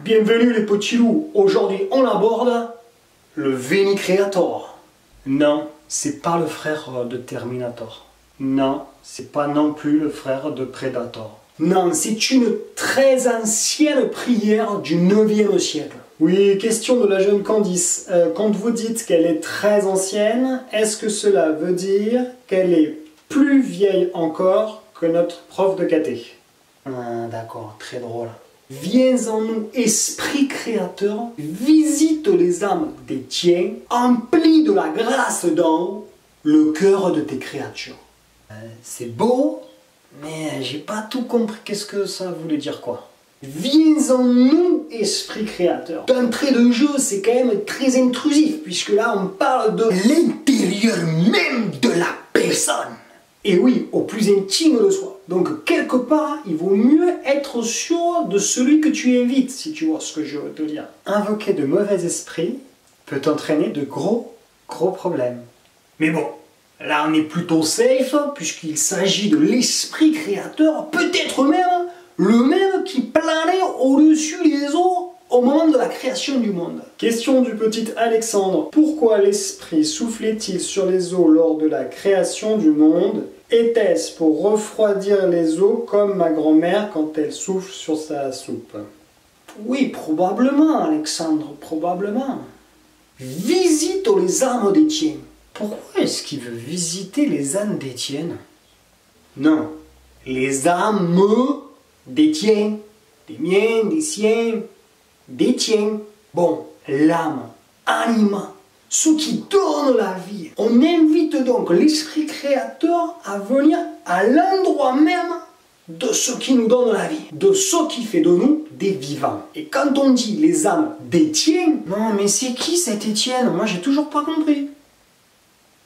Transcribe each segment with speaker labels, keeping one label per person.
Speaker 1: Bienvenue les petits loups, aujourd'hui on aborde le Veni Creator. Non, c'est pas le frère de Terminator. Non, c'est pas non plus le frère de Predator. Non, c'est une très ancienne prière du 9e siècle. Oui, question de la jeune Candice. Quand vous dites qu'elle est très ancienne, est-ce que cela veut dire qu'elle est plus vieille encore que notre prof de caté? Ah, d'accord, très drôle. Viens en nous, esprit créateur, visite les âmes des tiens, emplis de la grâce d'en haut, le cœur de tes créatures. C'est beau, mais j'ai pas tout compris. Qu'est-ce que ça voulait dire quoi? Viens en nous, esprit créateur. D'entrée de jeu, c'est quand même très intrusif, puisque là on parle de l'intérieur même de la personne. Et oui, au plus intime de soi. Donc, quelque part, il vaut mieux être sûr de celui que tu invites, si tu vois ce que je veux te dire. Invoquer de mauvais esprits peut entraîner de gros problèmes. Mais bon, là on est plutôt safe, puisqu'il s'agit de l'esprit créateur, peut-être même le même qui planait au-dessus des eaux au moment de la création du monde. Question du petit Alexandre. Pourquoi l'esprit soufflait-il sur les eaux lors de la création du monde? Était-ce pour refroidir les eaux comme ma grand-mère quand elle souffle sur sa soupe? Oui, probablement, Alexandre, probablement. Visite les âmes des tiens. Pourquoi est-ce qu'il veut visiter les âmes des tiennes? Non, les âmes des tiens, des miens, des siens, des tiens. Bon, l'âme, anima, ce qui donne la vie. On invite donc l'esprit créateur à venir à l'endroit même de ce qui nous donne la vie, de ce qui fait de nous des vivants. Et quand on dit les âmes d'Étienne, non mais c'est qui cet Étienne? Moi j'ai toujours pas compris.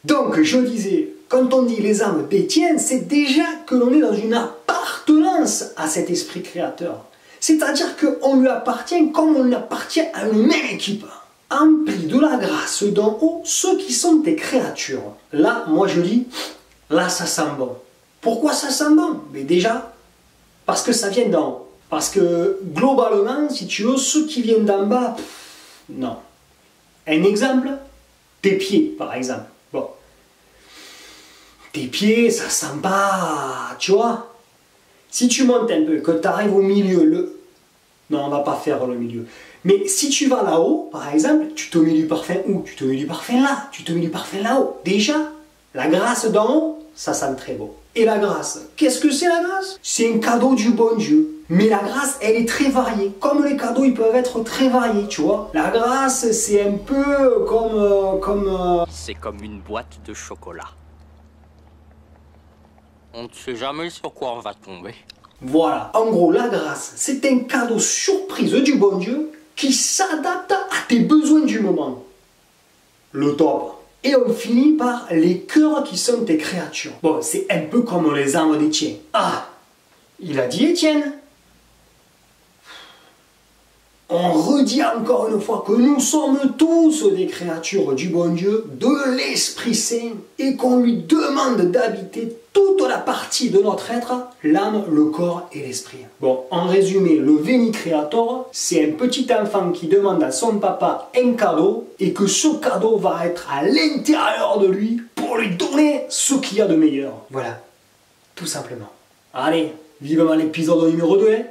Speaker 1: Donc je disais, quand on dit les âmes d'Étienne, c'est déjà que l'on est dans une appartenance à cet esprit créateur. C'est-à-dire qu'on lui appartient comme on lui appartient à une même équipe. Emplis de la grâce d'en haut ceux qui sont tes créatures. Là, moi je dis, là ça sent bon. Pourquoi ça sent bon? Mais déjà, parce que ça vient d'en haut. Parce que globalement, si tu veux, ceux qui viennent d'en bas, non. Un exemple, tes pieds par exemple. Bon. Tes pieds, ça sent pas, tu vois. Si tu montes un peu, que tu arrives au milieu, non, on va pas faire le milieu. Mais si tu vas là-haut, par exemple, tu te mets du parfum où? Tu te mets du parfum là, tu te mets du parfum là-haut. Déjà, la grâce d'en haut, ça sent très beau. Et la grâce, qu'est-ce que c'est la grâce? C'est un cadeau du bon Dieu. Mais la grâce, elle est très variée. Comme les cadeaux, ils peuvent être très variés, tu vois. La grâce, c'est un peu comme...
Speaker 2: C'est comme une boîte de chocolat. On ne sait jamais sur quoi on va tomber.
Speaker 1: Voilà, en gros, la grâce, c'est un cadeau surprise du bon Dieu qui s'adapte à tes besoins du moment. Le top. Et on finit par les cœurs qui sont tes créatures. Bon, c'est un peu comme les âmes d'Étienne. Ah, il a dit Étienne. On redit encore une fois que nous sommes tous des créatures du bon Dieu, de l'Esprit Saint, et qu'on lui demande d'habiter toute la partie de notre être, l'âme, le corps et l'esprit. Bon, en résumé, le Veni Creator, c'est un petit enfant qui demande à son papa un cadeau, et que ce cadeau va être à l'intérieur de lui pour lui donner ce qu'il y a de meilleur. Voilà, tout simplement. Allez, vivement l'épisode numéro 2, hein.